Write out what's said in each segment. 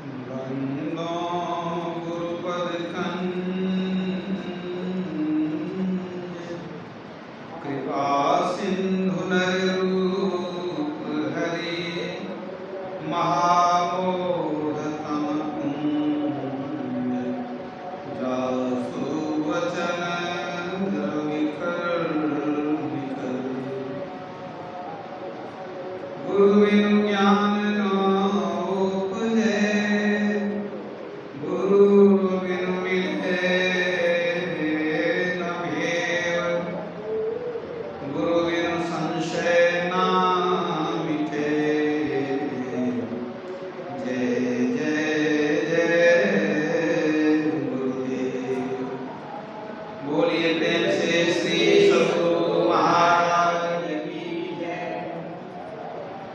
वंदो गुरुपदकंज कृपा सिंधु नररूप हरे महामोहतम कुंज जासु वचन द्रविकर गुरु बिनु ज्ञान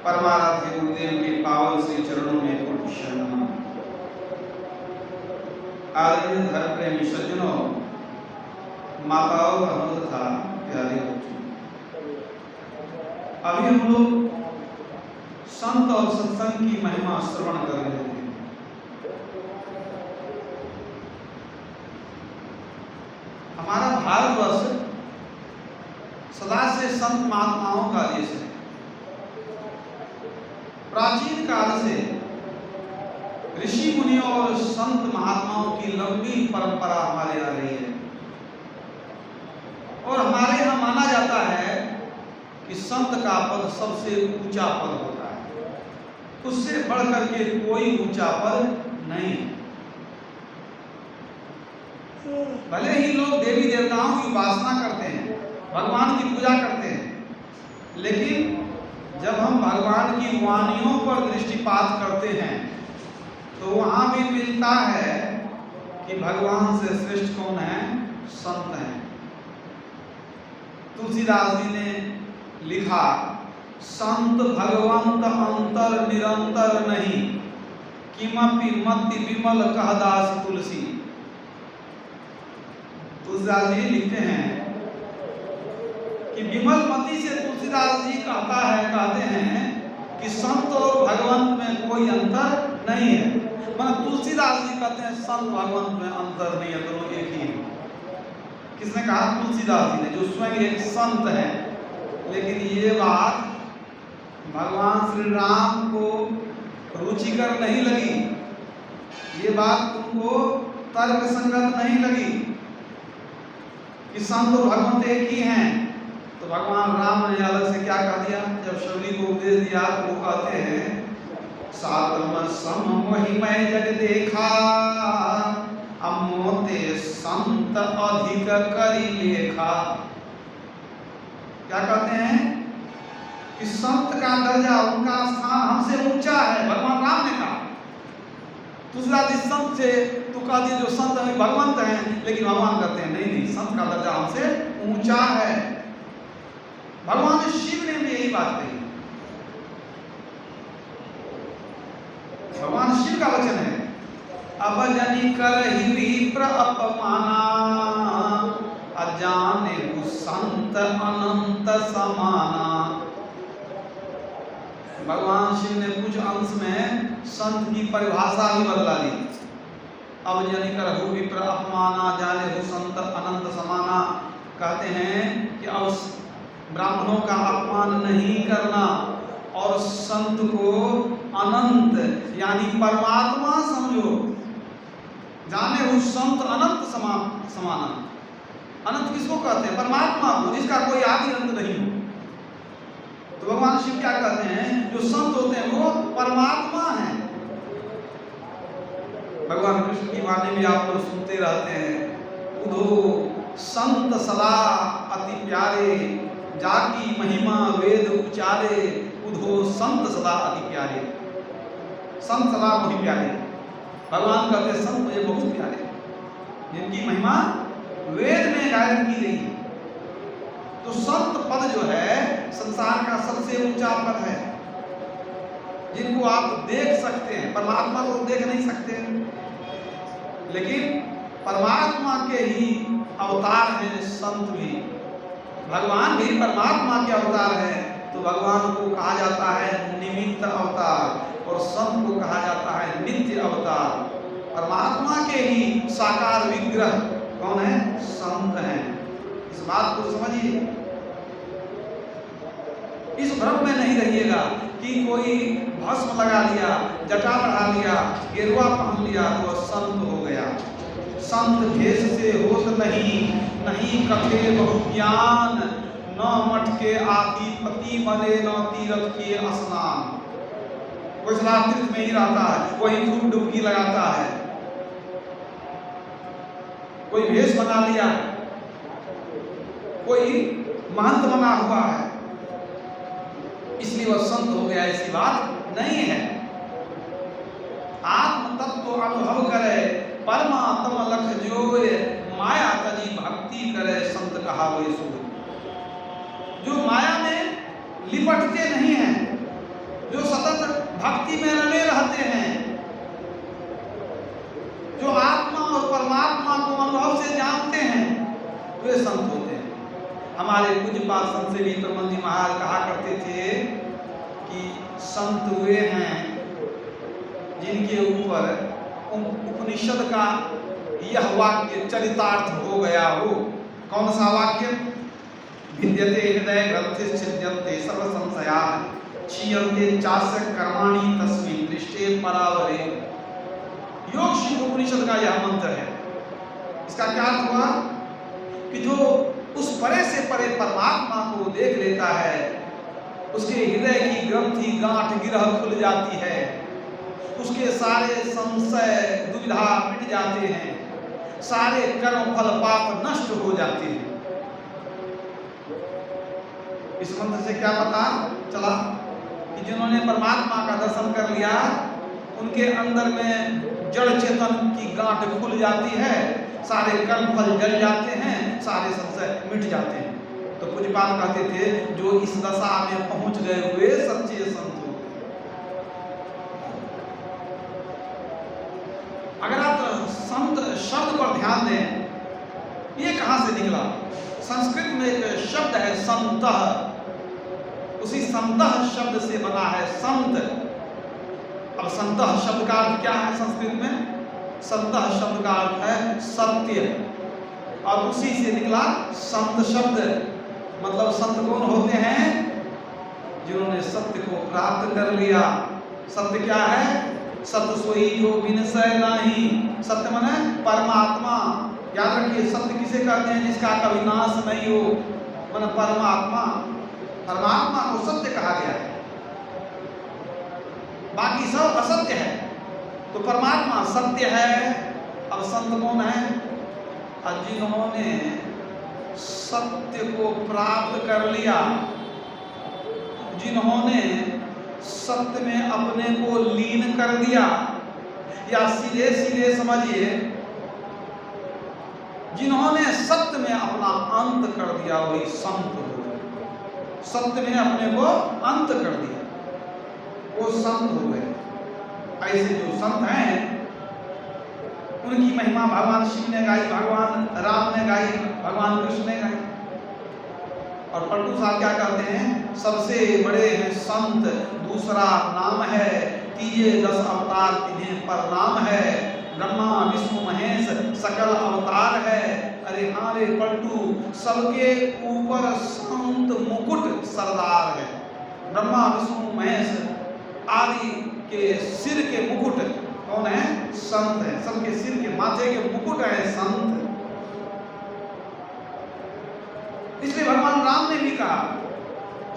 परमाराध्य गुरुदेव के पावन श्री चरणों में कोटि शरण। आदरणीय धर्म प्रेमी सज्जनों, माताओं, बहनों तथा प्यारे बच्चों, अभी हम लोग संत और सत्संग की महिमा श्रवण कर रहे थे। हमारा भारतवर्ष सदा से संत महात्माओं का देश है। प्राचीन काल से ऋषि मुनियों और संत महात्माओं की लंबी परंपरा हमारे यहाँ रही है और हमारे यहाँ माना जाता है कि संत का पद सबसे ऊंचा पद होता है, उससे बढ़कर के कोई ऊंचा पद नहीं। भले ही लोग देवी देवताओं की उपासना करते हैं, भगवान की पूजा करते हैं, लेकिन जब हम भगवान की वाणियों पर दृष्टिपात करते हैं तो वहां भी मिलता है कि भगवान से श्रेष्ठ कौन है? संत हैं। तुलसीदास जी ने लिखा, संत भगवंत अंतर निरंतर नहीं, किमपि मति विमल कह दास तुलसी। तुलसीदास जी लिखते हैं कि विमल मति से तुलसीदास जी कहते हैं कि संत और भगवंत में कोई अंतर नहीं है। मतलब तुलसीदास जी कहते हैं संत भगवंत में अंतर नहीं है, दोनों एक ही है। किसने कहा? तुलसीदास जी ने, जो स्वयं एक संत है। लेकिन ये बात भगवान श्री राम को रुचिकर नहीं लगी, ये बात उनको तर्क संगत नहीं लगी कि संत और भगवंत एक ही हैं। तो भगवान राम ने अलग से क्या कह दिया? जब शबरी को उपदेश दिया तो वो कहते हैं, सातम सम महिमय जग देखा, अमोते संत अधिक करी लेखा। क्या कहते हैं? कि संत का दर्जा, उनका स्थान हमसे ऊंचा है। भगवान राम ने कहा। दूसरा जी संत से तो कह दिया जो संत है भगवंत हैं, लेकिन भगवान कहते हैं नहीं, संत का दर्जा हमसे ऊंचा है। भगवान शिव ने भी यही बात कही। भगवान शिव का वचन है, अब जनि करहि विप्र अपमाना, अजाने संत अनंत समाना। भगवान शिव ने कुछ अंश में संत की परिभाषा भी बदला दी। अब जनि करहु विप्र अपमाना, जाने संत अनंत समाना। कहते हैं कि अब ब्राह्मणों का अपमान नहीं करना और संत को अनंत यानी परमात्मा समझो। जाने उस संत अनंत समाना। अनंत किसको कहते हैं? परमात्मा को, जिसका कोई आदि अंत नहीं हो। तो भगवान शिव क्या कहते हैं? जो संत होते हैं वो परमात्मा हैं। भगवान कृष्ण की वाणी भी आप लोग सुनते रहते हैं, उधो संत सदा अति प्यारे, जाकी महिमा वेद उचारे, उधो संत सदा अति प्यारे। संत सदा बहुत प्यारे। भगवान कहते हैं संत मुझे बहुत प्यारे, जिनकी महिमा वेद में गायन की गई। तो संत पद जो है संसार का सबसे ऊंचा पद है, जिनको आप देख सकते हैं। परमात्मा को देख नहीं सकते, लेकिन परमात्मा के ही अवतार हैं संत भी। भगवान भी परमात्मा के अवतार है। तो भगवान को कहा जाता है निमित्त अवतार और संत को कहा जाता है नित्य अवतार। परमात्मा के ही साकार विग्रह कौन है? संत हैं। इस बात को समझिए, इस भ्रम में नहीं रहिएगा कि कोई भस्म लगा लिया, जटा बढ़ा लिया, गेरुआ पहन लिया तो संत हो गया। संत भेष से होत नहीं, नहीं कथे बहु ज्ञान, न मठ के आती पति बने न तीरथ के स्नान। कोई शराब तीर्थ में ही रहता है, कोई खूब डुबकी लगाता है, कोई भेष बना लिया, कोई महंत बना हुआ है, इसलिए वह संत हो गया, ऐसी बात नहीं है। आत्म तत्व अनुभव करे, परमात्मा लख जोय, माया तजी भक्ति करे, संत कहा वही सो। जो माया में लिपटते नहीं हैं, जो सतत भक्ति में रमे रहते हैं, जो आत्मा और परमात्मा को अनुभव से जानते हैं, वे संत होते हैं। हमारे पूज्यपाद संत श्री परमहंस जी महाराज कहा करते थे कि संत वे हैं जिनके ऊपर उपनिषद का यह वाक्य चरितार्थ हो गया हो। कौन सा वाक्य? विद्यते हृदय ग्रंथि छिद्यन्ते सर्व संशयाः, क्षीयन्ते चास्य कर्माणि तस्मिन् दृष्टे परावरे। योग शिव उपनिषद का यह मंत्र है। इसका क्या अर्थ हुआ कि जो उस परे से परे परमात्मा को देख लेता है, उसके हृदय की ग्रंथि गांठ गिरह खुल जाती है, उसके सारे संशय दुविधा मिट जाते हैं, सारे कर्म फल पाप नष्ट हो जाते हैं। इस मंत्र से क्या पता चला कि जिन्होंने परमात्मा का दर्शन कर लिया, उनके अंदर में जड़ चेतन की गांठ खुल जाती है, सारे कर्म फल जल जाते हैं, सारे संशय मिट जाते हैं। तो पूज्यपाद कहते थे जो इस दशा में पहुंच गए हुए सच्चे संत हो। अगर आप संत शब्द पर ध्यान दें, ये कहां से निकला? संस्कृत में एक शब्द है संतः, उसी संतः शब्द से बना है संत। अब संतः शब्द का अर्थ क्या है संस्कृत में? संतः शब्द का अर्थ है सत्य, और उसी से निकला संत शब्द। मतलब संत कौन होते हैं? जिन्होंने सत्य को प्राप्त कर लिया। सत्य क्या है? सत्य सोई जो विनसय नाही। सत्य माने परमात्मा। याद रखिए, सत्य किसे कहते हैं? जिसका कभी नाश नहीं हो, माने परमात्मा। परमात्मा को सत्य कहा गया है, बाकी सब असत्य है। तो परमात्मा सत्य है। अब संत कौन है? जिन्होंने सत्य को प्राप्त कर लिया, जिन्होंने सत्य में अपने को लीन कर दिया, या सीधे सीधे समझिए जिन्होंने सत्य में अपना अंत कर दिया, वही संत हो। सत्य में अपने को अंत कर दिया, वो संत हो गए। ऐसे जो संत हैं उनकी महिमा भगवान शिव ने गाई, भगवान राम ने गाई, भगवान कृष्ण ने गाई। और पलटू साहब क्या कहते हैं? सबसे बड़े हैं संत, दूसरा नाम है, तीजे 10 अवतार तिन्हें प्रणाम है। ब्रह्मा विष्णु महेश सकल अवतार है। अरे हाँ रे पलटू, सबके ऊपर संत मुकुट सरदार है। ब्रह्मा विष्णु महेश आदि के सिर के मुकुट कौन है? संत है। सबके सिर के माथे के मुकुट है संत। इसलिए भगवान राम ने भी कहा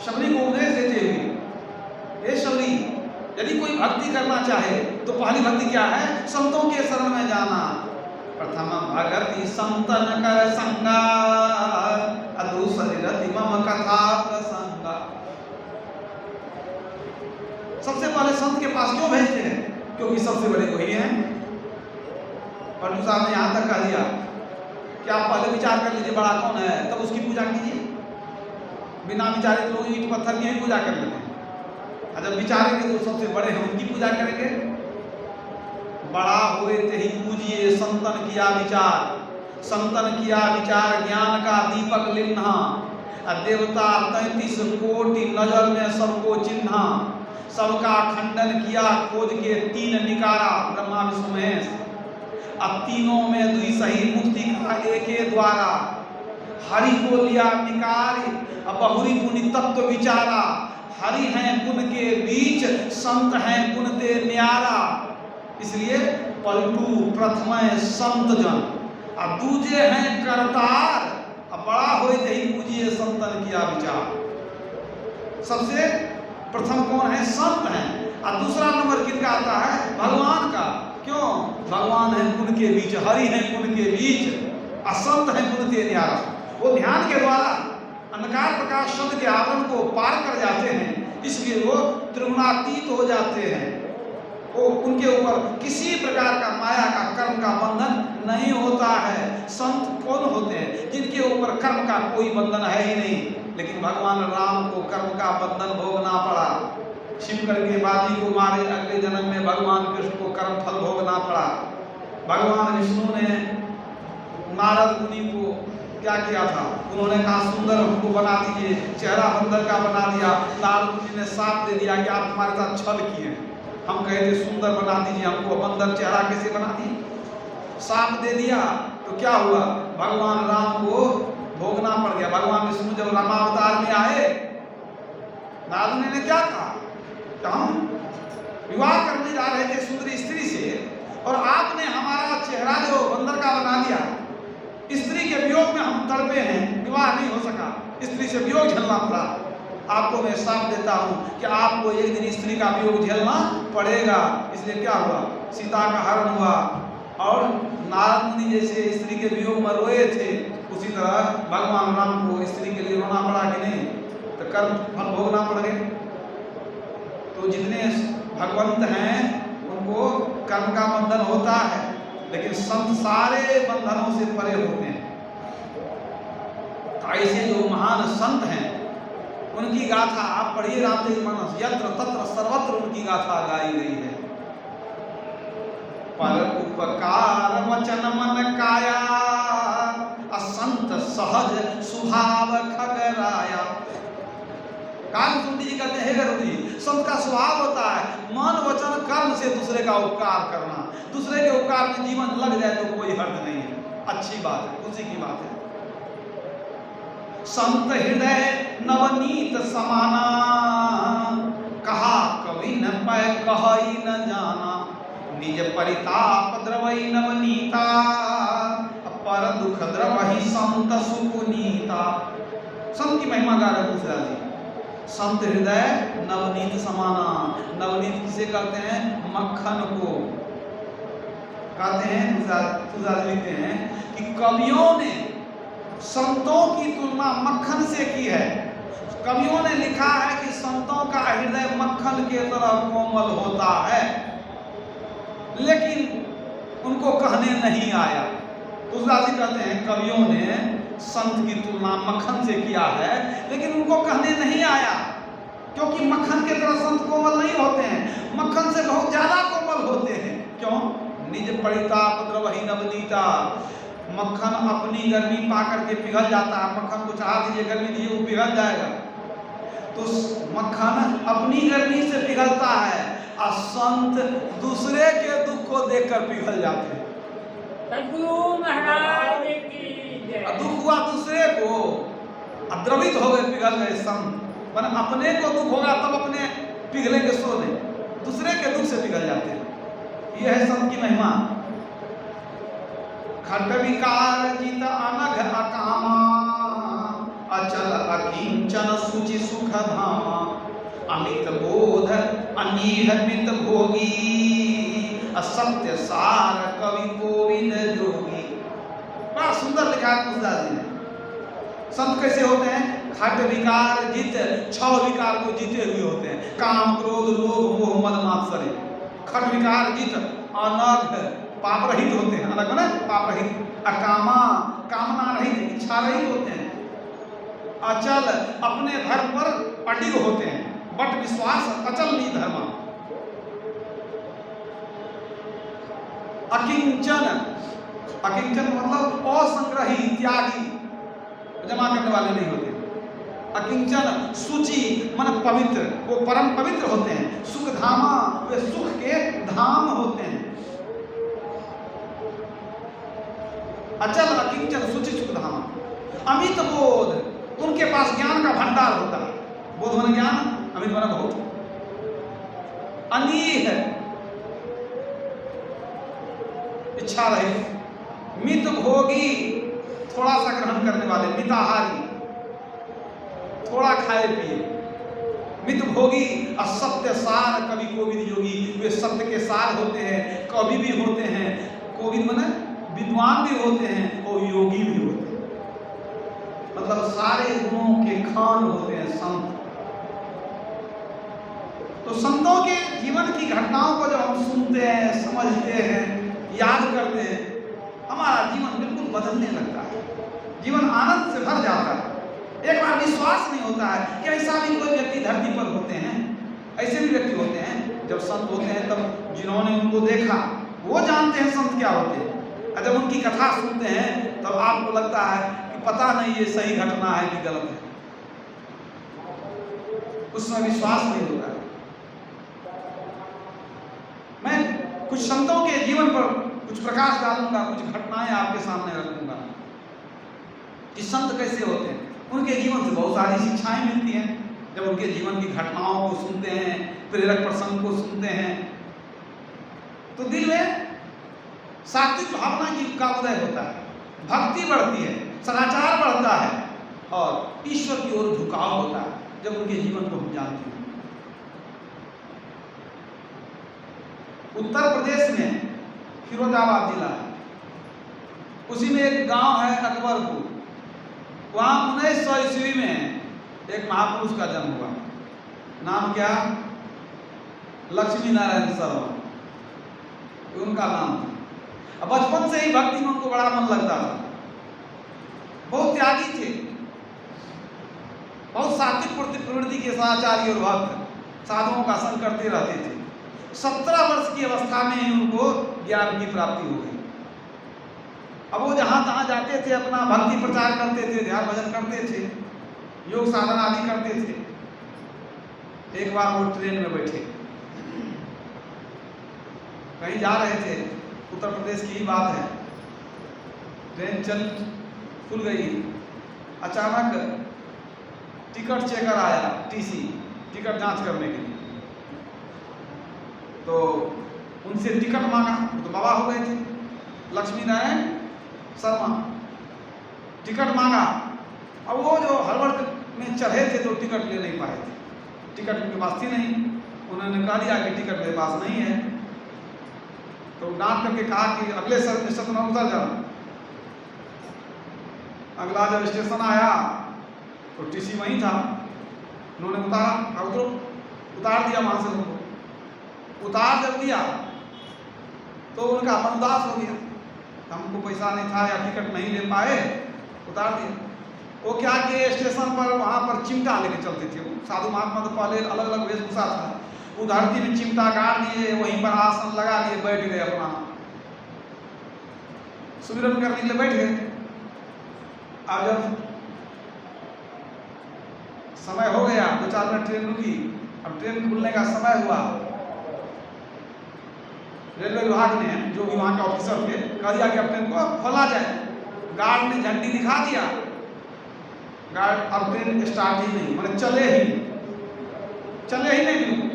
शबरी को उपदेश देते हुए, हे शबरी, यदि कोई भक्ति करना चाहे तो पहली भक्ति क्या है? संतों के शरण में जाना। प्रथम भगति संतन कर संगा, दूसरी रति मम कथा प्रसंगा। सबसे पहले संत के पास क्यों भेजते हैं? क्योंकि सबसे बड़े वही हैं। पलटू साहब ने यहाँ तक कह दिया कि आप पहले विचार कर लीजिए बड़ा कौन है, तब उसकी पूजा कीजिए। बिना विचारे लोग ईंट पत्थर की ही पूजा कर लेते हैं, और जब विचारेंगे तो सबसे बड़े हैं उनकी पूजा करेंगे। बड़ा हुए ते ही पूजिए संतन किया विचार, संतन किया विचार ज्ञान का दीपक लिन्हा। देवता 33 कोटि नजर में सबको चिन्हा, सबका खंडन किया खोज के 3 निकारा। ब्रह्मा विष्णु महेश। अब तीनों में दुई सही मुक्ति का एके द्वारा, हरि को लिया निकारी अब बहुरी पुनि तत्व विचारा। हरि हैं गुण के बीच, संत हैं गुण ते न्यारा। इसलिए पलटू प्रथम संत जन अब दूजे हैं करतार, अब बड़ा हो यही पूजिए संतन किया विचार। सबसे प्रथम कौन है? संत हैं। और दूसरा नंबर किनका आता है? भगवान का। क्यों? भगवान है गुण के बीच, हरि है गुण के बीच, असंत है गुण ते न्यारा। वो ध्यान के द्वारा अंधकार प्रकाश शब्द के आवरण को पार कर जाते हैं, इसलिए वो त्रिगुणातीत हो जाते हैं। वो उनके ऊपर किसी प्रकार का माया का कर्म का बंधन नहीं होता है। संत कौन होते हैं? जिनके ऊपर कर्म का कोई बंधन है ही नहीं। लेकिन भगवान राम को कर्म का बंधन भोगना पड़ा। शिव करके बाली को मारे, अगले जन्म में भगवान कृष्ण को कर्म फल भोगना पड़ा। भगवान विष्णु ने नारद मुनि को क्या किया था? उन्होंने कहा सुंदर हमको बना दीजिए, चेहरा बंदर का बना दिया। नारद मुनि ने साथ दे दिया कि आप हमारे साथ छल किए। हम कहे थे सुंदर बना दीजिए, हमको बंदर चेहरा कैसे बना दिए? साथ दे दिया तो क्या हुआ? भगवान राम को भोगना पड़ गया। भगवान विष्णु जब रामावतार में आए, नारद मुनि ने क्या कहा? तो हम विवाह करने जा रहे थे सुंदरी स्त्री से, और आपने हमारा चेहरा जो बंदर का बना दिया। स्त्री के वियोग में हम तड़पे हैं, विवाह नहीं हो सका, स्त्री से वियोग झेलना पड़ा। आपको मैं साफ देता हूं कि आपको एक दिन स्त्री का वियोग झेलना पड़ेगा। इसलिए क्या हुआ? सीता का हरण हुआ, और नारद मुनि जैसे स्त्री के वियोग में रोए थे, उसी तरह भगवान राम को स्त्री के लिए रोना पड़ा कि नहीं? तो कर्म फल भोगना पड़ गए। तो जितने भगवंत हैं उनको कर्म का बंधन होता है, लेकिन संत सारे बंधनों से परे होते हैं। ऐसे जो महान संत हैं उनकी गाथा आप पढ़िए रामचरितमानस, यत्र तत्र सर्वत्र उनकी गाथा गाई गई है। पर उपकार वचन मन काया, असंत सहज स्वभाव खगराया। कालकुंडी जी कहते हैं, हे गुरु जी, संत का स्वभाव होता है मन वचन कर्म से दूसरे का उपकार करना। दूसरे के उपकार में जीवन लग जाए तो कोई हर्ज नहीं है, अच्छी बात है, खुशी की बात है। संत हृदय नवनीत समाना, कहा कवि न पै कहई न जाना। निज परिताप द्रवई नवनीता, पर दुख द्रवही संत सुपुनीता। संत की महिमा गा रहे तुलसीदास जी। संत हृदय नवनीत समाना, नवनीत किसे कहते हैं? मक्खन को कहते हैं। तुलसीदास लिखते हैं कि कवियों ने संतों की तुलना मक्खन से की है। कवियों ने लिखा है कि संतों का हृदय मक्खन के तरह कोमल होता है, लेकिन उनको कहने नहीं आया। तुलसीदास जी कहते हैं कवियों ने संत की तुलना मक्खन से किया है, लेकिन उनको कहने नहीं आया, क्योंकि मक्खन के तरह संत कोमल नहीं होते हैं, मक्खन से बहुत ज्यादा कोमल होते हैं। क्यों? निज परिताप द्रवही नवनीता। मक्खन अपनी गर्मी पा करके पिघल जाता है। मक्खन को चाह दीजिए, गर्मी दीजिए, वो पिघल जाएगा। तो मक्खन अपनी गर्मी से पिघलता है, और संत दूसरे के दुख को देखकर पिघल जाते हैं। दुख हुआ दूसरे को, द्रवित हो गए, पिघल गए संत। पर अपने को दुख होगा तब अपने पिघलेंगे, सो नहीं, दूसरे के दुख से पिघल जाते हैं। यह है संत की महिमा। खट विकार जित अनघ अकामा, अचल अकिंचन सुचि सुख धामा। अमित बोध अनीह मित भोगी, असत्य सार कवि गोविंद जोगी। बड़ा सुंदर लिखा है तुलसीदास जी ने। संत कैसे होते हैं? खट विकार जित, 6 विकार को जीते हुए होते हैं। काम क्रोध लोभ मोह मद मात्सर्य। खट विकार जित, अनघ पाप रहित होते हैं। अनघ ना पाप रहित। अकामा कामना रहित, इच्छा रहित होते हैं। अचल अपने धर्म पर अडिग होते हैं। बट विश्वास अचल नहीं धर्म। अकिंचन, अकिंचन मतलब असंग्रही, त्यागी, जमा करने वाले नहीं होते। अकिंचन सुचि मन पवित्र, वो परम पवित्र होते हैं। सुख धामा, वे सुख के धाम होते हैं। अचल अकिंचन शुचि सुखधाम, अमित बोध, उनके पास ज्ञान का भंडार होता है। बोध माने ज्ञान, अमित माने बहुत, अनीह इच्छा रहे, मित भोगी थोड़ा सा ग्रहण करने वाले, मिताहारी थोड़ा खाए पिए, मित भोगी असत्य सार कवि कोविद योगी, वे सत्य के सार होते हैं, कवि भी होते हैं, कोविद माने विद्वान भी होते हैं और योगी भी होते हैं, मतलब सारे गुणों के खान होते हैं संत। तो संतों के जीवन की घटनाओं को जब हम सुनते हैं, समझते हैं, याद करते हैं, हमारा जीवन बिल्कुल बदलने लगता है, जीवन आनंद से भर जाता है। एक बार विश्वास नहीं होता है कि ऐसा भी कोई व्यक्ति धरती पर होते हैं। ऐसे भी व्यक्ति होते हैं जब संत होते हैं तब जिन्होंने उनको देखा वो जानते हैं संत क्या होते हैं, और जब उनकी कथा सुनते हैं तब आपको लगता है कि पता नहीं ये सही घटना है कि गलत है, उसमें विश्वास नहीं होता है। मैं कुछ संतों के जीवन पर कुछ प्रकाश डालूंगा, कुछ घटनाएं आपके सामने रखूंगा कि संत कैसे होते हैं। उनके जीवन से बहुत सारी शिक्षाएं मिलती हैं। जब उनके जीवन की घटनाओं को सुनते हैं, प्रेरक प्रसंग को सुनते हैं, तो दिल में सात्विक भावना का उदय होता है, भक्ति बढ़ती है, सदाचार बढ़ता है और ईश्वर की ओर झुकाव होता है जब उनके जीवन को हम जानते हैं। उत्तर प्रदेश में फिरोजाबाद जिला है, उसी में एक गांव है अकबरपुर। वहाँ 1900 ईस्वी में एक महापुरुष का जन्म हुआ। नाम क्या? लक्ष्मी नारायण शर्मा, उनका नाम था। बचपन से ही भक्ति में उनको बड़ा मन लगता था, बहुत त्यागी थे, बहुत सात्विक प्रवृत्ति के सदाचारी और भक्त, साधुओं का संग करते रहते थे। 17 वर्ष की अवस्था में ही उनको ज्ञान की प्राप्ति हो गई। अब वो जहाँ तहाँ जाते थे, अपना भक्ति प्रचार करते थे, ध्यान भजन करते थे, योग साधना आदि करते थे। एक बार वो ट्रेन में बैठे, कहीं जा रहे थे, उत्तर प्रदेश की ही बात है, ट्रेन चल खुल गई, अचानक टिकट चेकर आया, टीसी टिकट जांच करने के लिए। तो उनसे टिकट मांगा, तो बाबा हो गए थे लक्ष्मी नारायण शर्मा। टिकट मांगा, अब वो जो हड़बड़ में चढ़े थे तो टिकट ले नहीं पाए थे, टिकट उनके पास थी नहीं। उन्होंने कह दिया कि टिकट मेरे पास नहीं है। तो डांट करके कहा कि अगले स्टेशन में उतर जाओ। अगला जब स्टेशन आया तो टीसी वहीं था, उन्होंने उतारा, उतरो, उतार दिया वहाँ से उनको। उतार जब दिया तो उनका मन उदास हो गया, हमको पैसा नहीं था या टिकट नहीं ले पाए, उतार दिया। वो क्या कि स्टेशन पर वहाँ पर चिमटा लेके चलते थे, साधु महात्मा तो पहले अलग अलग वेशभूषा था, वो धरती में चिमटा गाड़ दिए, वहीं पर आसन लगा दिए, बैठ गए, अपना सुमिरन करने के लिए बैठ गए। अब जब समय हो गया, 2-4 मिनट ट्रेन रुकी, अब ट्रेन खुलने का समय हुआ, रेलवे विभाग ने, जो भी वहाँ के ऑफिसर थे, कह दिया कि अब ट्रेन को खोला जाए। गार्ड ने झंडी दिखा दिया, गार्ड, अब ट्रेन स्टार्ट ही नहीं, मतलब चले ही नहीं।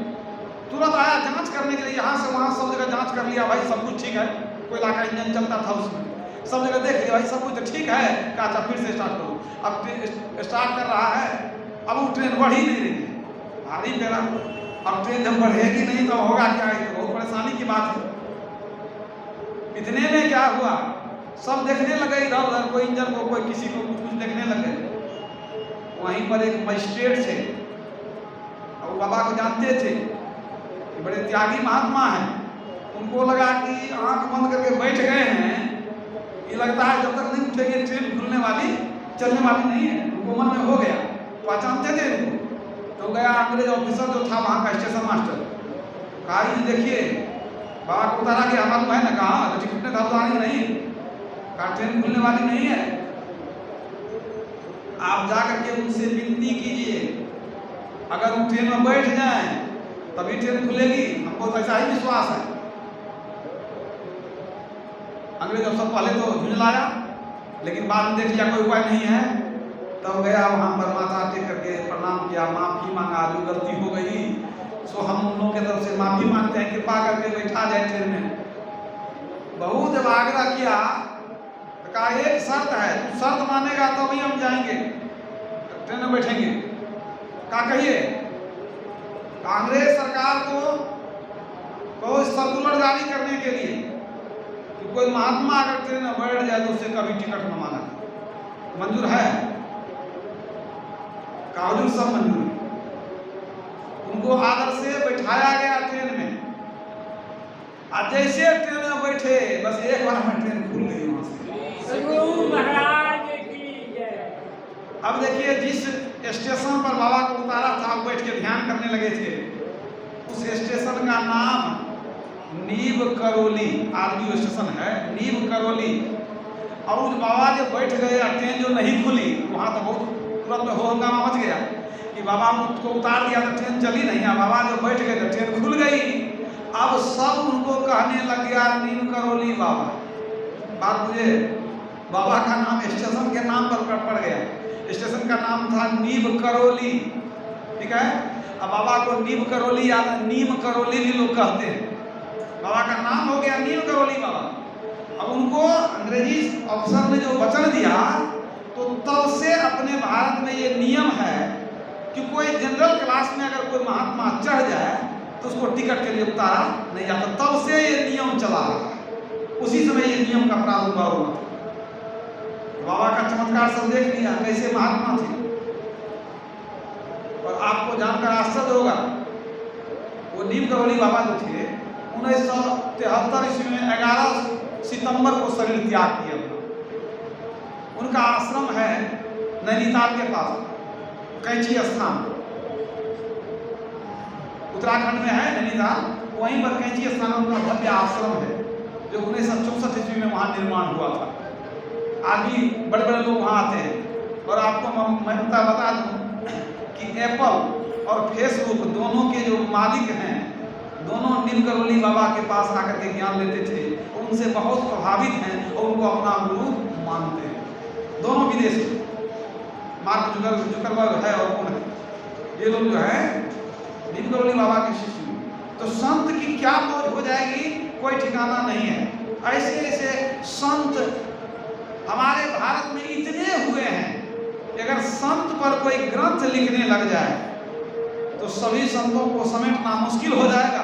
तुरंत आया जांच करने के लिए, यहाँ से वहाँ सब जगह जांच कर लिया, भाई सब कुछ ठीक है, कोई इलाका इंजन चलता था उसमें, सब जगह देख लिया, भाई सब कुछ तो ठीक है। कहा था फिर से स्टार्ट करो। अब ट्रेन स्टार्ट कर रहा है, अब वो ट्रेन बढ़ ही नहीं रही है, भारी फेरा। अब ट्रेन जब बढ़ेगी नहीं तो होगा क्या, है तो बहुत परेशानी की बात है। इतने में क्या हुआ, सब देखने लगे इधर उधर, कोई इंजन को, कोई किसी को, कुछ देखने लगे। वहीं पर एक मजिस्ट्रेट थे, और बाबा को जानते थे, बड़े त्यागी महात्मा हैं। उनको लगा कि आंख बंद करके बैठ गए हैं, ये लगता है जब तक नहीं उठेगी ट्रेन खुलने वाली, चलने वाली नहीं है। उनको मन में हो गया, पहचानते थे उनको। तो गया अंग्रेज ऑफिसर जो था वहाँ का स्टेशन मास्टर, कहा ये देखिए बाबा को उतारा कि हमारा है ना, कहा तो टिकट ने धरदारी नहीं, कहा ट्रेन खुलने वाली नहीं है, आप जा करके उनसे विनती कीजिए, अगर वो ट्रेन में बैठ जाए तभी ट्रेन खुलेगी, हमको तो ऐसा ही विश्वास है। अंग्रेज अफसर पहले तो झुंझलाया, लेकिन बाद में देख लिया कोई उपाय नहीं है, तब गया वहाँ पर माथा टेक करके प्रणाम किया, माफ़ी मांगा, जो गलती हो गई सो हम उन लोगों की तरफ से माफ़ी मांगते हैं, कृपा करके बैठा जाए ट्रेन में। बहुत जब आग्रह किया तो कहा एक शर्त है, तू शर्त मानेगा तभी हम जाएंगे, ट्रेन में बैठेंगे। क्या कहिए? कांग्रेस सरकार को सर्कुलर जारी करने के लिए कि कोई महात्मा अगर ट्रेन में बैठ जाए तो उससे कभी टिकट न मांगा। मंजूर है? कागज सब मंजूर है। उनको आदर से बैठाया गया ट्रेन में, और जैसे ट्रेन में बैठे बस एक बार में ट्रेन खुल गई वहां से। महाराज की जय। अब देखिए जिस स्टेशन पर बाबा को उतारा था वो बैठ के ध्यान करने लगे थे, उस स्टेशन का नाम नीब करौली, आरबी स्टेशन है नीब करौली। और उस बाबा जब बैठ गए, ट्रेन जो नहीं खुली, वहाँ तो बहुत तुरंत में हो हंगामा मच गया कि बाबा को उतार दिया तो ट्रेन चली नहीं है। बाबा जब बैठ गए तो ट्रेन खुल गई। अब सब उनको कहने लग गया नीम करौली बाबा। बात मुझे बाबा का नाम स्टेशन के नाम पर पड़ गया, स्टेशन का नाम था नीम करौली, ठीक है। अब बाबा को नीम करौली या नीम करौली भी लोग कहते हैं, बाबा का नाम हो गया नीम करौली बाबा। अब उनको अंग्रेजी अफसर ने जो वचन दिया तो तब से अपने भारत में ये नियम है कि कोई जनरल क्लास में अगर कोई महात्मा चढ़ जाए तो उसको टिकट के लिए उतारा नहीं जाता। तब से ये नियम चला रहा है, उसी समय ये नियम का प्रादुर्भाव हुआ था। बाबा का चमत्कार सब देख लिया कैसे महात्मा थे। और आपको जानकर आश्चर्य होगा, वो नीम करौली बाबा जो थे 1973 ईस्वी में 11 सितंबर को शरीर त्याग किया। उनका आश्रम है नैनीताल के पास, कैंची स्थान, उत्तराखंड में है नैनीताल, वहीं पर कैंची स्थान उनका भव्य आश्रम है जो 1964 ईस्वी में वहाँ निर्माण हुआ था। आज भी बड़े बड़े लोग वहाँ आते हैं। और आपको मैं बता दूँ कि एप्पल और फेसबुक दोनों के जो मालिक हैं, दोनों नीम करौली बाबा के पास आकर के ज्ञान लेते थे, उनसे बहुत प्रभावित हैं और उनको अपना गुरु मानते हैं। दोनों विदेशी, मार्क जुकरबर्ग है और कौन है, ये लोग जो है नीम करौली बाबा के शिष्य। तो संत की क्या मौज हो जाएगी कोई ठिकाना नहीं है। ऐसे ऐसे संत हमारे भारत में इतने हुए हैं कि अगर संत पर कोई ग्रंथ लिखने लग जाए तो सभी संतों को समेटना मुश्किल हो जाएगा।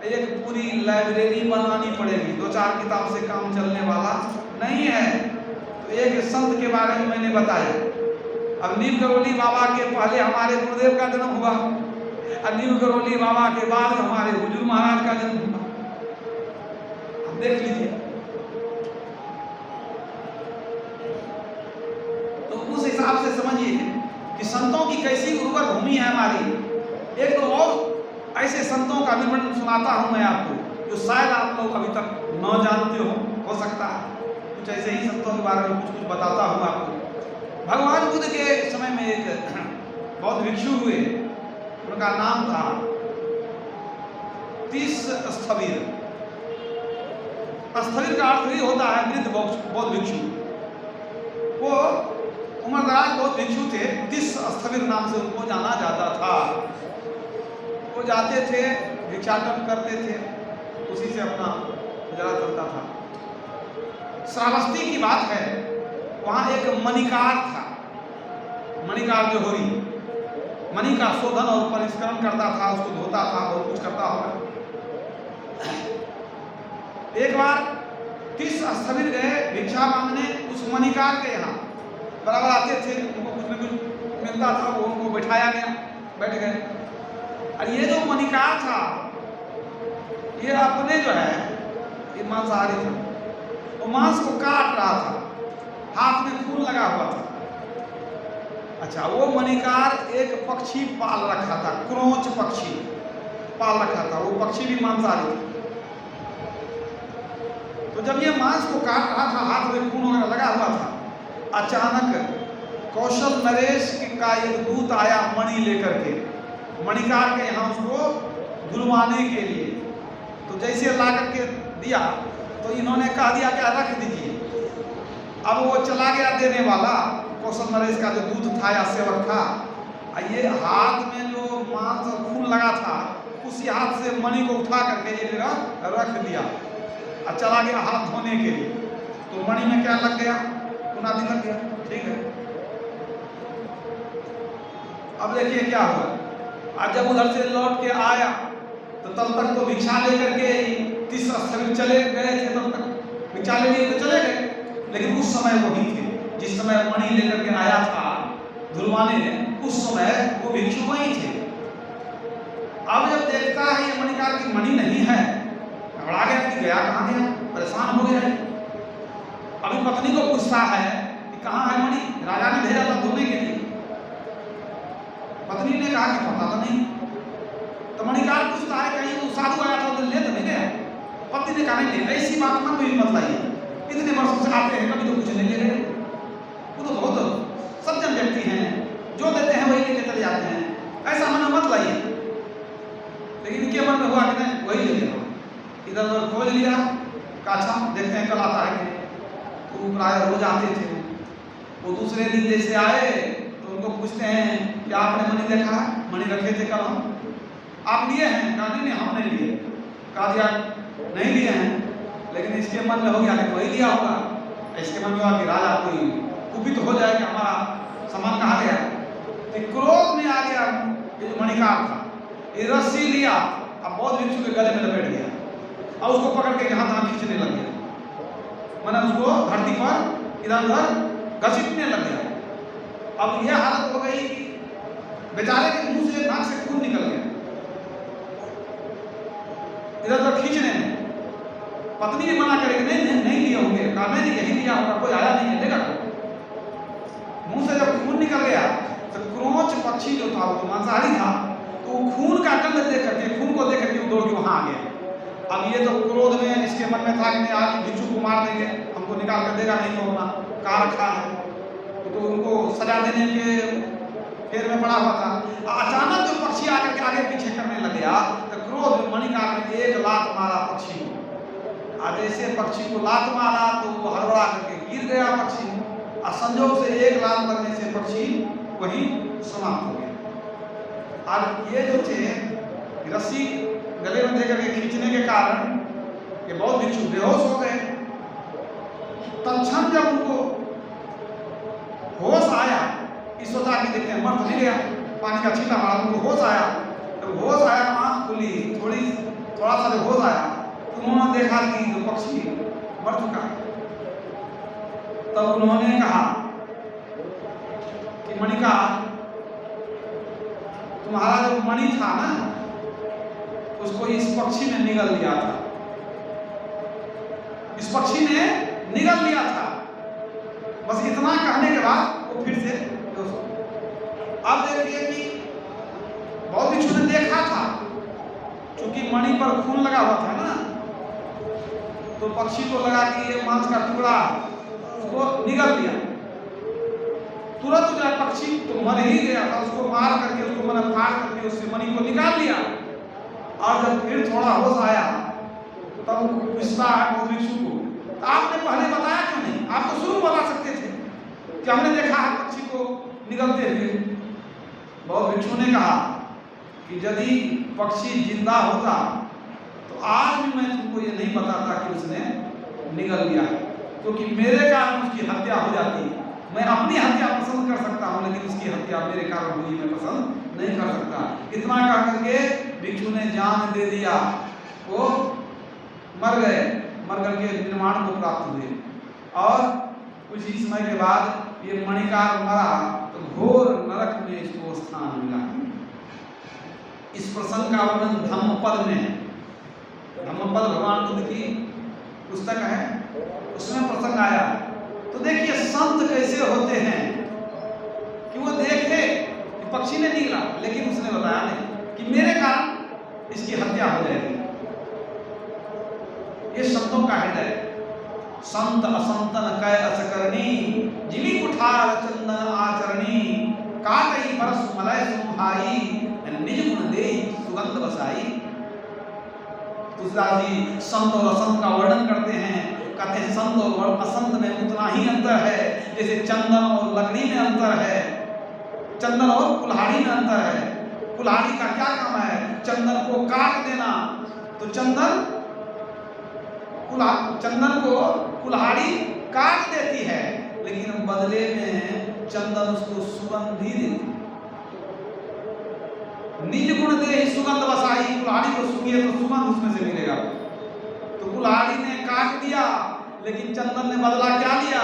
एक पूरी लाइब्रेरी बनानी पड़ेगी, 2-4 किताब से काम चलने वाला नहीं है। तो एक संत के बारे में मैंने बताया। अब नीम करौली बाबा के पहले हमारे गुरुदेव का जन्म हुआ, और नीम करौली बाबा के बाद हमारे हुजूर महाराज का जन्म हुआ। अब देख लीजिए, तो उस हिसाब से समझिए कि संतों की कैसी उर्वर भूमि है हमारी। एक दो और ऐसे संतों का विवरण सुनाता हूं मैं आपको, जो शायद आप लोग अभी तक न जानते हो सकता है। कुछ ऐसे ही संतों के बारे में कुछ बताता हूं आपको। भगवान बुद्ध के समय में एक बहुत भिक्षु हुए, उनका नाम था तीस स्थविर। स्थविर का अर्थ ही होता है वृद्ध बौद्ध भिक्षु। वो उम्रदराज बौद्ध भिक्षु थे, 30 स्थविर नाम से उनको जाना जाता था। वो जाते थे, भिक्षाटन करते थे, उसी से अपना गुजारा चलता था। श्रावस्ती की बात है, वहाँ एक मणिकार था, मणिकार जो होरी, मणि का शोधन और परिष्करण करता था, उसको धोता था और कुछ करता होगा। एक बार 30 स्थविर गए भिक्षा मांगने उस मणिकार के यहाँ। बराबर आते थे, उनको कुछ न कुछ मिलता था, वो उनको बैठाया गया, बैठ गए। और ये जो मणिकार था, ये अपने जो है ये मांसाहारी था, वो मांस को काट रहा था, हाथ में खून लगा हुआ था। अच्छा, वो मणिकार एक पक्षी पाल रखा था, क्रोच पक्षी पाल रखा था, वो पक्षी भी मांसाहारी था। तो जब ये मांस को काट रहा था, हाथ में खून वगैरह लगा हुआ था, अचानक कौशल नरेश का एक दूत आया मणि लेकर के, मणिकार के यहाँ उसको धुलवाने के लिए। तो जैसे ला करके दिया तो इन्होंने कह दिया कि रख दीजिए। अब वो चला गया देने वाला, कौशल नरेश का जो दूत था या सेवक था, ये हाथ में जो मांस और खून लगा था उसी हाथ से मणि को उठा करके एक जगह रख दिया और चला गया हाथ धोने के लिए। तो मणि में क्या लग गया? पुनादि लग गया। ठीक है, अब देखिए क्या हुआ। आज जब उधर से लौट के आया तो तब तक तो भिक्षा लेकर के 30 स्थल चले गए थे, तब तक भिक्षा ले लिए तो चले गए, लेकिन उस समय वही थे जिस समय मणि लेकर के आया था ध्रुवाने, उस समय वो भिक्षु वही थे। अब जब देखता है ये मणिकार की मणि नहीं है, घबरा गया कि गया कहाँ गया, परेशान हो गया है। अभी पत्नी को पूछता है कि कहाँ है मणि, राजा ने भेजा था धोने के लिए। पत्नी ने कहा कि पता तो नहीं। तो मणिकार पूछता है कहीं वो साधु आया था तो ले तो नहीं गया? पत्नी ने कहा नहीं, ऐसी बात मत कोई मत लाइए, इतने वर्षों से आते हैं कभी तो कुछ नहीं ले गए। वो तो बहुत सज्जन व्यक्ति हैं, जो देते हैं वही लेके चले जाते हैं, ऐसा मन मत लाइए। लेकिन इनके मन में हुआ कि नहीं वही ले लिया, इधर उधर खोज लिया, अच्छा देखते हैं कल आता है कि। तो प्राय रोज आते थे। वो दूसरे दिन जैसे आए तो उनको पूछते हैं कि आपने मणि देखा है? मणि रखे थे कल हम, आप लिए हैं? कहा नहीं हम नहीं लिए। कहा दिया नहीं लिए हैं, लेकिन इसके मन में हो गया कि वही लिया होगा। इसके मन में हुआ कि राजा कोई कुपित हो जाए कि हमारा सामान कहाँ गया। तो क्रोध में आ गया ये जो मणिकार था, ये रस्सी लिया अब बौद्ध भिक्षु के गले में लपेट दिया और उसको पकड़ के यहाँ तहाँ खींचने लग गया, मैंने उसको धरती पर इधर उधर घसीटने लग गया। अब यह हालत हो गई कि बेचारे के मुंह से नाक से खून निकल गया इधर उधर खींचने में। पत्नी ने मना करेगी नहीं लिए होंगे, कहा नहीं यही लिया होगा, कोई आया नहीं है लेगा। मुंह से जब खून निकल गया तो क्रोच पक्षी जो था वो तो मांसाहारी था, तो वो खून का गंध देख करके, खून को देख करके दौड़ के वहां आ गया। अब ये तो क्रोध में इसके मन में था कि नहीं आज भिक्षु को मार देंगे, हमको निकाल कर देगा नहीं तो अपना कहा रखा है, तो उनको सजा देने के फेर में पड़ा हुआ था। अचानक जो पक्षी आकर के आगे पीछे करने लग गया तो क्रोध में मणिकार ने एक लात मारा पक्षी को। आज ऐसे पक्षी को लात मारा तो वो हड़बड़ा करके गिर गया पक्षी, और संजोग से एक लात लगने से पक्षी वहीं समाप्त हो गया। और ये जो थे रस्सी गले में देकर के खींचने के कारण ये बहुत भिक्षु बेहोश हो गए। तत्क्षण जब उनको होश आया, इस सोचा कि देखते हैं मर तो नहीं गया, पानी का छींटा मारा, उनको होश आया। जब होश आया आँख खुली, थोड़ा सा जब होश आया तो उन्होंने देखा कि जो पक्षी मर चुका। तब उन्होंने कहा कि मणिकार तुम्हारा जो मणि था ना उसको इस पक्षी ने निगल लिया था, इस पक्षी ने निगल लिया था। बस इतना कहने के बाद वो फिर से बेहोश हो गया। अब देखिए कि बहुत भिक्षु ने देखा था, क्योंकि मणि पर खून लगा हुआ था ना, तो पक्षी को लगा कि ये मांस का टुकड़ा, उसको निगल लिया। तुरंत जो पक्षी तो मर ही गया था, उसको मार करके, उसको मैंने फाड़ करके उससे मणि को निकाल लिया। और जब फिर थोड़ा होश आया तब पूछता है वो भिक्षु को, तो आपने पहले बताया क्यों नहीं? आप तो शुरू बता सकते थे कि हमने देखा है पक्षी को निगलते हुए। बहुत भिक्षु ने कहा कि यदि पक्षी जिंदा होता तो आज भी मैं तुमको ये नहीं बताता कि उसने निगल लिया है, क्योंकि मेरे कारण उसकी हत्या हो जाती। मैं अपनी हत्या पसंद कर सकता हूँ, लेकिन उसकी हत्या मेरे कारण हुई मैं पसंद नहीं कर सकता। इतना कह करके भिक्षु ने जान दे दिया, वो मर गए, मर करके निर्माण को प्राप्त हुए। और कुछ ही समय के बाद ये मणिकार मरा तो घोर नरक में इसको स्थान मिला। इस प्रसंग का वर्णन धम्मपद में है। धम्मपद भगवान बुद्ध की पुस्तक है, उसमें प्रसंग आया। तो देखिए संत कैसे होते हैं कि वो देखे कि पक्षी ने निकला, लेकिन उसने बताया नहीं कि मेरे कारण इसकी हत्या हो जाएगी। ये संतों का हृदय। संत असंतन कै असकरणी, जिमी कुठार चंदन आचरणी, काटई परस मलय सुभाई, निज गुण दे सुगंध बसाई। तुलसीदास जी संत और असंत का वर्णन करते हैं कहते हैं संत और असंत में उतना ही अंतर है जैसे चंदन और लकड़ी में अंतर है, चंदन और कुल्हाड़ी में अंतर है। कुल्हाड़ी का क्या काम है? चंदन को काट देना। तो चंदन को कुल्हाड़ी काट देती है, लेकिन बदले में चंदन उसको सुगंध भी देती है। निज गुण दे ही सुगंध बसाई, कुल्हाड़ी को सूंघिए तो सुगंध उसमें से मिलेगा। तो कुल्हाड़ी ने काट दिया, लेकिन चंदन ने बदला क्या लिया?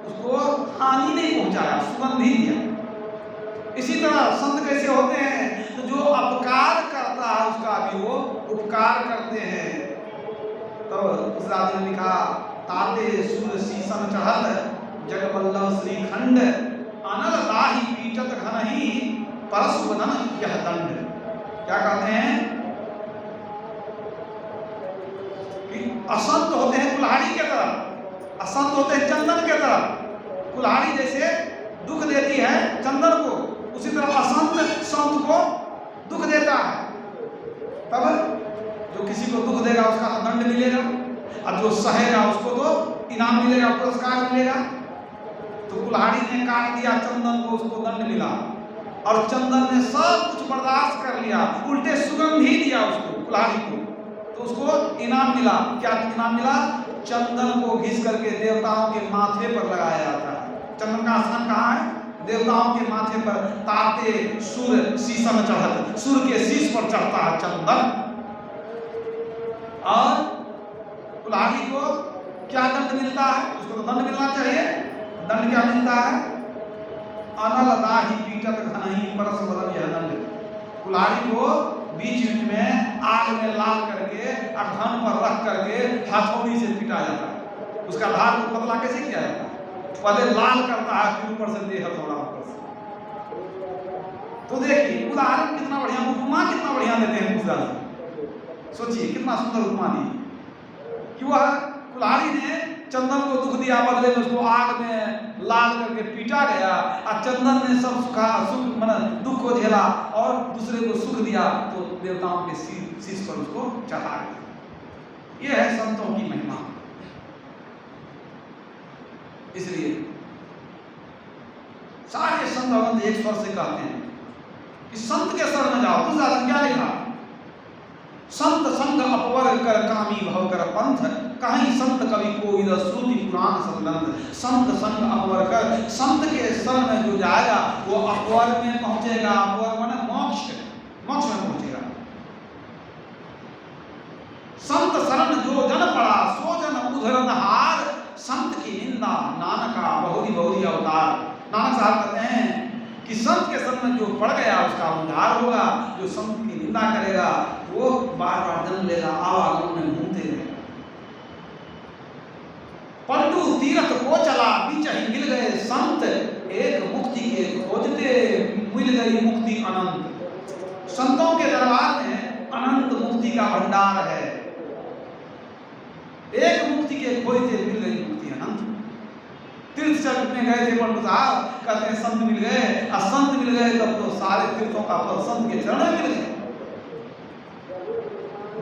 उसको हानि नहीं पहुंचाया, सुगंध ही दिया। इसी तरह संत कैसे होते हैं? तो जो अपकार करता है उसका भी वो उपकार करते हैं। तो उस राजा ने लिखा, ताते सूर शीशन चढ़ल जगवल्लभ श्रीखंड, अनल लाही पीटत घनही परशु बदन यह दंड। क्या कहते हैं कि असंत होते हैं कुल्हाड़ी के तरह, असंत होते हैं चंदन के तरह। कुल्हाड़ी जैसे दुख देती है चंदन को, उसी तरह असंत संत को दुख देता है। तब जो किसी को दुख देगा उसका तो दंड मिलेगा, और जो सहेगा उसको तो इनाम मिलेगा, पुरस्कार मिलेगा। तो कुल्हाड़ी ने काट दिया चंदन को, उसको दंड मिला, और चंदन ने सब कुछ बर्दाश्त कर लिया, उल्टे सुगंध ही दिया उसको, कुल्हाड़ी को, तो उसको इनाम मिला। क्या इनाम मिला? चंदन को घिस करके देवताओं के माथे पर लगाया जाता है। चंदन का स्थान कहाँ है? देवताओं के माथे पर। ताते सुर शीशम चढ़त, सुर के शीश पर चढ़ता है चंदन। और कुल्हाड़ी को क्या दंड मिलता है? उसको तो दंड मिलना चाहिए। दंड क्या मिलता है? अनल दाही पीटत घनही परस बदन यह दंड। कुल्हाड़ी को बीच में आग में लाल करके और घन पर रख करके हथौड़ी से पीटा जाता है। उसका धार को पतला कैसे किया जाता है? पहले लाल करता है, फिर ऊपर से दे हथौड़ा ऊपर से। तो देखिए उदाहरण कितना बढ़िया, उपमा कितना बढ़िया देते हैं तुलसीदास। सोचिए कितना सुंदर उपमा दी कि वह कुल्हाड़ी ने चंदन को दुख दिया, बदले में उसको आग में लाल करके पीटा गया, और चंदन ने सब सुख दुख को झेला और दूसरे को सुख दिया, तो देवताओं के शीश पर उसको चढ़ा गया। यह है संतों की महिमा। इसलिए सारे संत भगवंत एक स्वर से कहते हैं कि संत के शरण में जाओ। तो क्या लिखा? संत संग अपवर कर कामी भव कर पंथ, कहीं संत कवि को इधर श्रुति पुराण संबंध। संत संग अपवर कर, संत के शरण में जो जाएगा वो अपवर में पहुंचेगा। अपवर माने मोक्ष, मोक्ष में पहुंचेगा। संत शरण जो जन पड़ा सो जन उधरन हार, संत की निंदा नानका बहुरी बहुरी अवतार। नानक साहब कहते हैं कि संत के शरण में जो पड़ गया उसका उद्धार होगा, जो संत की निंदा करेगा वो बार बार जन्म लेगा, आवागमन में घूमते रहेगा। पंडू तीर्थ को चला बीच ही मिल गए संत, एक मुक्ति के खोजते मिल गई मुक्ति अनंत। संतों के दरबार में अनंत मुक्ति का भंडार है। एक मुक्ति के खोजते मिल गई मुक्ति अनंत। तीर्थ में गए थे पंडित साहब, कहते हैं संत मिल गए, और संत मिल गए तब तो सारे तीर्थों का फल संत के चरण में मिल गए।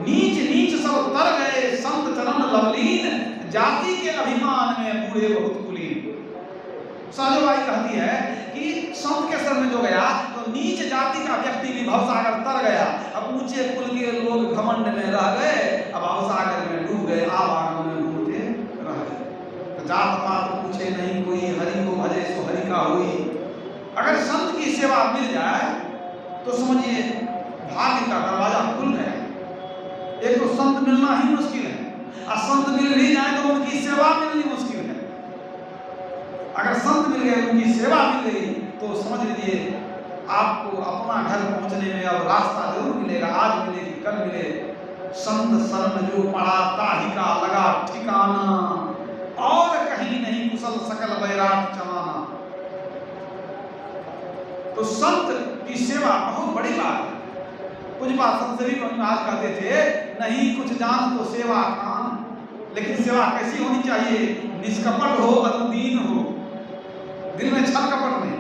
नीच नीच सब तर गए संत चरण लवलीन, जाति के अभिमान में बूढ़े बहुत कुलीन। साधुबाई कहती है कि संत के शरण में जो गया तो नीच जाति का व्यक्ति भी भवसागर तर गया। अब ऊंचे कुल के लोग घमंड में रह गए, अब भवसागर में डूब गए, आवागमन में घूमते रह गए। जात पात पूछे नहीं कोई, हरि को भजे सो हरि का हुई। अगर संत की सेवा मिल जाए तो समझिए भाग्य का दरवाजा खुल गया। एक तो संत मिलना ही मुश्किल है, और संत मिल भी जाए तो उनकी सेवा मिलनी मुश्किल है। अगर संत मिल गए, उनकी सेवा मिल गई, तो समझ लीजिए आपको अपना घर पहुंचने में अब रास्ता जरूर मिलेगा। आज मिले कि कल मिले। संत शरण जो पड़ा ताहि का लगा ठिकाना, और कहीं नहीं कुशल सकल बैराट चलाना। तो संत की सेवा बहुत बड़ी बात है। कुछ बात संत महाराज कहते थे, नहीं कुछ जान तो सेवा कान। लेकिन सेवा कैसी होनी चाहिए? निष्कपट हो, अरुदीन हो, दिल में छल कपट नहीं,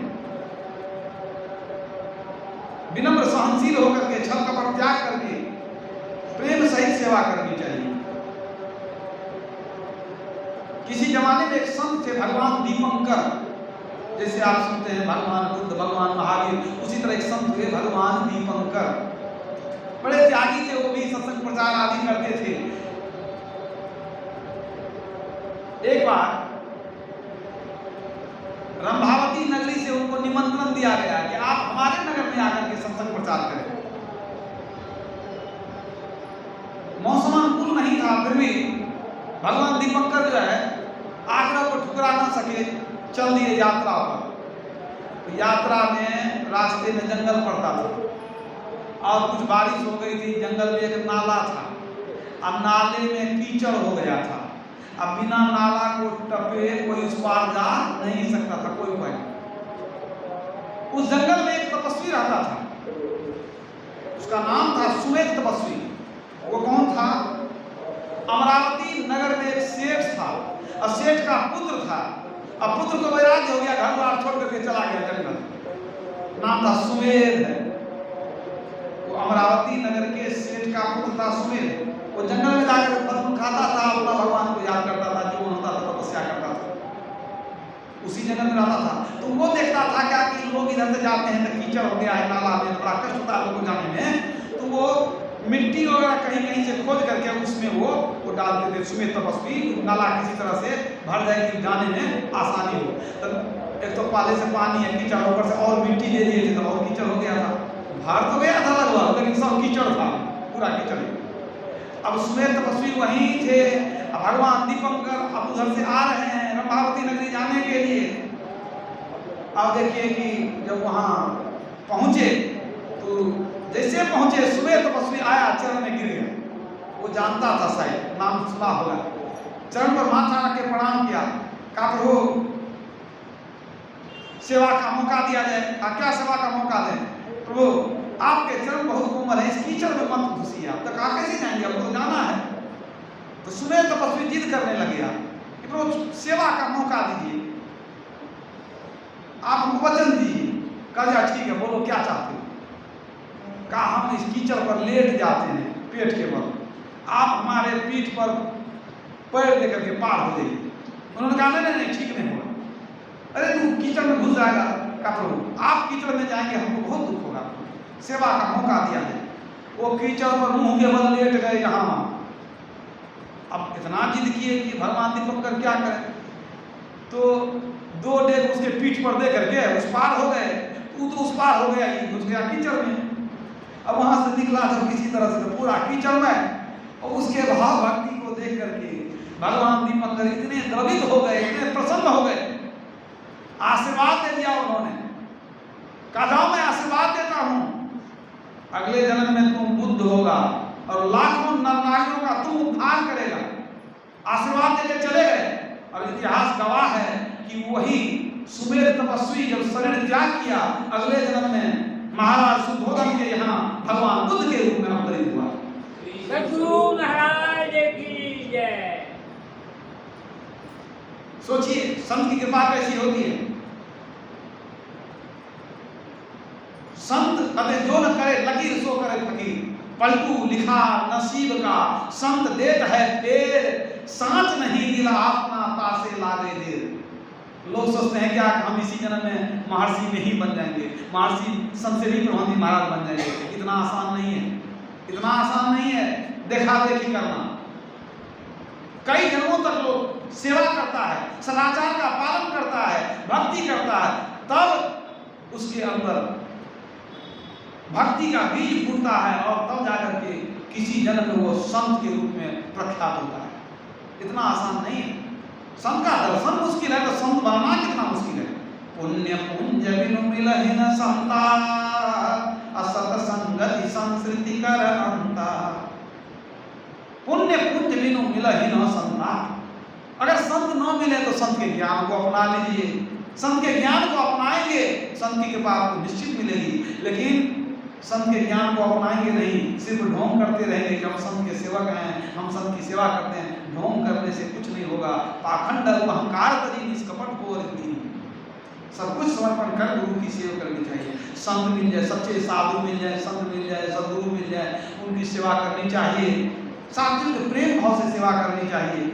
विनम्र सहनशील होकर के छल कपट त्याग करके प्रेम सहित सेवा करनी चाहिए। किसी जमाने में एक संत थे भगवान दीपंकर, जैसे आप सुनते हैं भगवान बुद्ध, भगवान महावीर, उसी तरह एक संत थे भगवान दीपंकर। बड़े त्यागी थे, वो भी सत्संग प्रचार आदि करते थे। एक बार रंभावती नगरी से उनको निमंत्रण दिया गया कि आप हमारे नगर में आकर के सत्संग प्रचार करें। मौसम अनुकूल नहीं था, फिर भी भगवान दीपंकर जो है आग्रह को ठुकरा ना सके, चल दिए यात्रा पर। यात्रा में रास्ते में जंगल पड़ता था और कुछ बारिश हो गई थी, जंगल में एक नाला था, अब नाले में कीचड़ हो गया था। अब बिना नाला को टपे कोई उस पार जा नहीं सकता था, कोई उपाय नहीं। उस जंगल में एक तपस्वी रहता था, उसका नाम था सुमेध तपस्वी। वो कौन था? अमरावती नगर में एक सेठ था और सेठ का पुत्र था। अब पुत्र को वैराग्य हो गया, घर बार छोड़ करके चला गया जंगल। नाम था सुमेध। वो अमरावती नगर के सेठ का पुत्र था सुमेध। वो जंगल में जाकर फल खाता था, अपना भगवान को याद करता था, जो होता था तपस्या करता था, उसी जंगल में रहता था। तो वो देखता था क्या कि लोग इधर से जाते हैं तो कीचड़ हो गया है नाला में, बड़ा कष्ट होता है लोगों को जाने में। तो वो मिट्टी वगैरह कहीं कहीं से खोद करके उसमें वो डालते थे। सुमेध तपस्वी नाला किसी तरह से भर जाए कि जाने में आसानी हो। तो एक तो पाले से पानी है, कीचड़ ऊपर से और मिट्टी दे दिए थे तो और कीचड़ हो गया था। भर तो गया था लगभग, लेकिन सब कीचड़ था, पूरा कीचड़। अब सुमेध तपस्वी वहीं थे, अब भगवान दीपंकर अब उधर से आ रहे हैं रंभावती नगरी जाने के लिए। अब देखिए कि जब वहां पहुंचे तो जैसे पहुंचे सुमेध तपस्वी आया, चरण में गिर गया। वो जानता था, शायद नाम सुना होगा। चरण पर माथा रख के प्रणाम किया, कहा प्रभु सेवा का मौका दिया जाए। क्या सेवा का मौका दें? प्रभु आपके चरण बहुत कोमल है, इस कीचड़ में मत घुसिए। आप तक कैसे जाएंगे, आपको तो जाना है। तो सुमेध तपस्वी जिद करने लगे कि प्रभु सेवा का मौका दीजिए, आप हमको वचन दीजिए। कहा ठीक है, बोलो क्या चाहते हो? कहा हम इस कीचड़ पर लेट जाते हैं पेट के बल, आप हमारे पीठ पर पैर देकर के पार हो जाइए। उन्होंने कहा नहीं नहीं ठीक नहीं होगा। अरे तू कीचड़ में घुस जाएगा। कहा प्रभु आप कीचड़ में जाएंगे, हमको बहुत दुख होगा, सेवा का मौका दिया जाए। वो कीचड़ पर मुंह के बल लेट गए यहाँ। अब इतना जिद किए कि भगवान दीपंकर क्या करें, तो 2 डेग उसके पीठ पर दे करके उस पार हो गए। तू तो उस पार हो गया, ये घुस गया कीचड़ में। अब वहां से निकला जब किसी तरह से पूरा कीचड़ में, और उसके भाव भक्ति को देख करके भगवान दीपंकर इतने द्रवित हो गए, इतने प्रसन्न हो गए, आशीर्वाद दे दिया उन्होंने। कहा जाओ मैं आशीर्वाद देता हूं, अगले जन्म में तुम बुद्ध होगा और लाखों नर नारियों का तुम उद्धार करेगा। आशीर्वाद देके चले गए। और इतिहास गवाह है कि वही सुमेध तपस्वी जब शरीर त्याग किया, अगले जन्म में महाराज सुद्धोधन के यहाँ भगवान बुद्ध के रूप में अवतरित हुआ। सद्गुरु महाराज की जय। सोचिए संत की कृपा कैसी होती है। संत कभी जो न करे लकीर सो करे फकीर, पलटू लिखा नसीब का संत देत है फेर, सांच नहीं दिला अपना तासे लागे देर। लोग सोचते हैं क्या हम इसी जन्म में महर्षि में ही बन जाएंगे, महर्षि संत से भी प्रबंधी महाराज बन जाएंगे। इतना आसान नहीं है, इतना आसान नहीं है देखा देखी करना। कई जन्मों तक लोग सेवा करता है, सदाचार का पालन करता है, भक्ति करता है, तब उसके अंदर भक्ति का बीज फूटता है और तब जाकर के किसी जन्म में वो संत के रूप में प्रख्यात होता है। इतना आसान नहीं है। संत का दर्शन मुश्किल है तो संत बनना कितना मुश्किल है। पुण्य पुंज बिनु मिलहि न संता, असत संगति संस्कृति कर अंता। पुण्य पुंज बिनु मिलहि न संता। अगर संत न मिले तो संत के ज्ञान को अपना लीजिए। संत के ज्ञान को अपनाएंगे, संत की कृपा आपको निश्चित मिलेगी। लेकिन संत के ज्ञान को अपनाएंगे नहीं, सिर्फ ढोंग करते रहेंगे कि हम संत के सेवक हैं, हम संत की सेवा करते हैं। ढोंग करने से कुछ नहीं होगा। पाखंड अहंकार तरी निष्कपट हो रही, सब कुछ समर्पण कर गुरु की सेवा करनी चाहिए। संत मिल जाए, सच्चे साधु मिल जाए, संत मिल जाए, सदगुरु मिल जाए, उनकी सेवा करनी चाहिए। सात्विक प्रेम भाव से सेवा करनी चाहिए।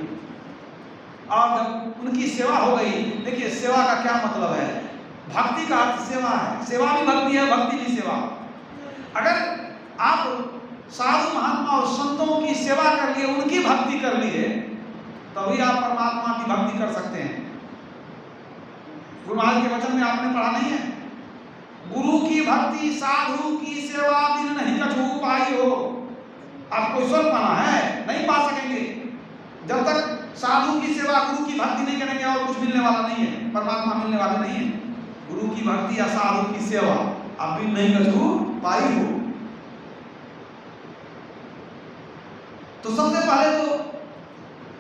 और जब उनकी सेवा हो गई, देखिए सेवा का क्या मतलब है, भक्ति का अर्थ सेवा है, सेवा भी भक्ति है, भक्ति भी सेवा। अगर आप साधु महात्मा और संतों की सेवा कर लिए, उनकी भक्ति कर लिए, तभी आप परमात्मा की भक्ति कर सकते हैं। गुरु महाराज के वचन में आपने पढ़ा नहीं है, गुरु की भक्ति साधु की सेवा बिन नहीं कछु पाई हो। आपको ईश्वर पाना है, नहीं पा सकेंगे जब तक साधु की सेवा गुरु की भक्ति नहीं करेंगे, और कुछ मिलने वाला नहीं है, परमात्मा मिलने वाले नहीं है। गुरु की भक्ति या साधु की सेवा आप बिन नहीं कछु पाई हो। तो सबसे पहले तो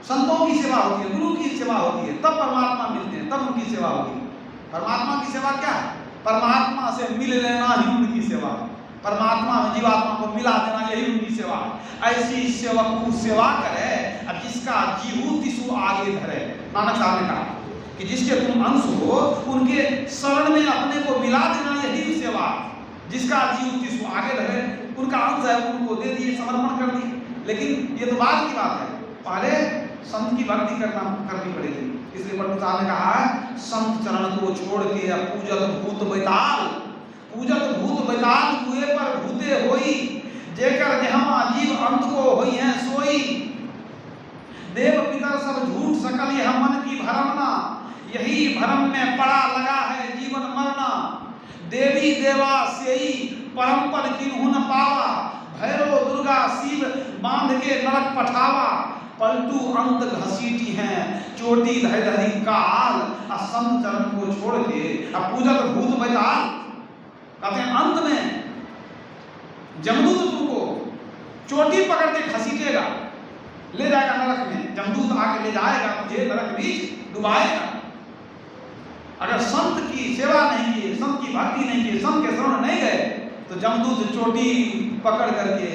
संतों की सेवा होती है, गुरु की सेवा होती है, तब परमात्मा मिलते हैं, तब उनकी सेवा होती है। परमात्मा की सेवा क्या है? परमात्मा से मिल लेना ही उनकी सेवा है, परमात्मा में जीवात्मा को मिला देना, यही उनकी सेवा है। ऐसी सेवक को सेवा करे जिसका जीव तिसु आगे धरे। नानक साहब ने कहा कि जिसके तुम अंश हो, उनके शरण में अपने को मिला देना, यही सेवा। जिसका जीव तिसु आगे धरे, उनका अंश है, उनको दे दिए, समर्पण कर दिए। लेकिन ये तो बाद की बात है, पहले संत की भक्ति करनी पड़ेगी। इसलिए प्रभु साहब ने कहा है, संत चरण को छोड़ के पूजत भूत बैताल, पूजत भूत बैताल कुए पर भूते होई, जेकर जहाँ जीव अंत को होई है सोई। देव पितर सब झूठ सकल यह मन की भरमना, यही भरम में पड़ा लगा है जीवन मरना। देवी देवा सेई परम पद किन्हु न पावा, भैरव दुर्गा शिव बांध के नरक पठावा। पलटू अंत घसीटी हैं चोटी धै धरी काल, असंत चरण को छोड़ के पूजक भूत बैताल। कहते हैं अंत में जमदूत तुमको चोटी पकड़ के घसीटेगा, ले जाएगा नरक में। जमदूत आके ले जाएगा तुझे, नरक बीच डुबाएगा। अगर संत की सेवा नहीं की, संत की भक्ति नहीं की, संत के शरण नहीं गए, तो जमदूत चोटी पकड़ करके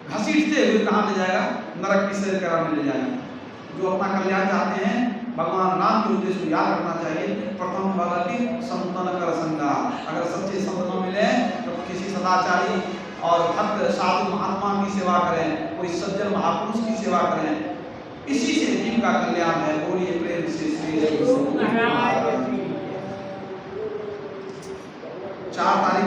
घसीटते हुए कहाँ ले जाएगा? नरक की सैर कराने ले जाएगा। जो अपना कल्याण चाहते हैं, भगवान राम के उद्देश्य को याद रखना चाहिए। प्रथम भगति संतन कर संगा। अगर सच्चे संत न मिले तो किसी सदाचारी और भक्त साधु महात्मा की सेवा करें, कोई सज्जन महापुरुष की सेवा करें, इसी से जीव का कल्याण है। बोलिए प्रेम से श्री 4 तारीख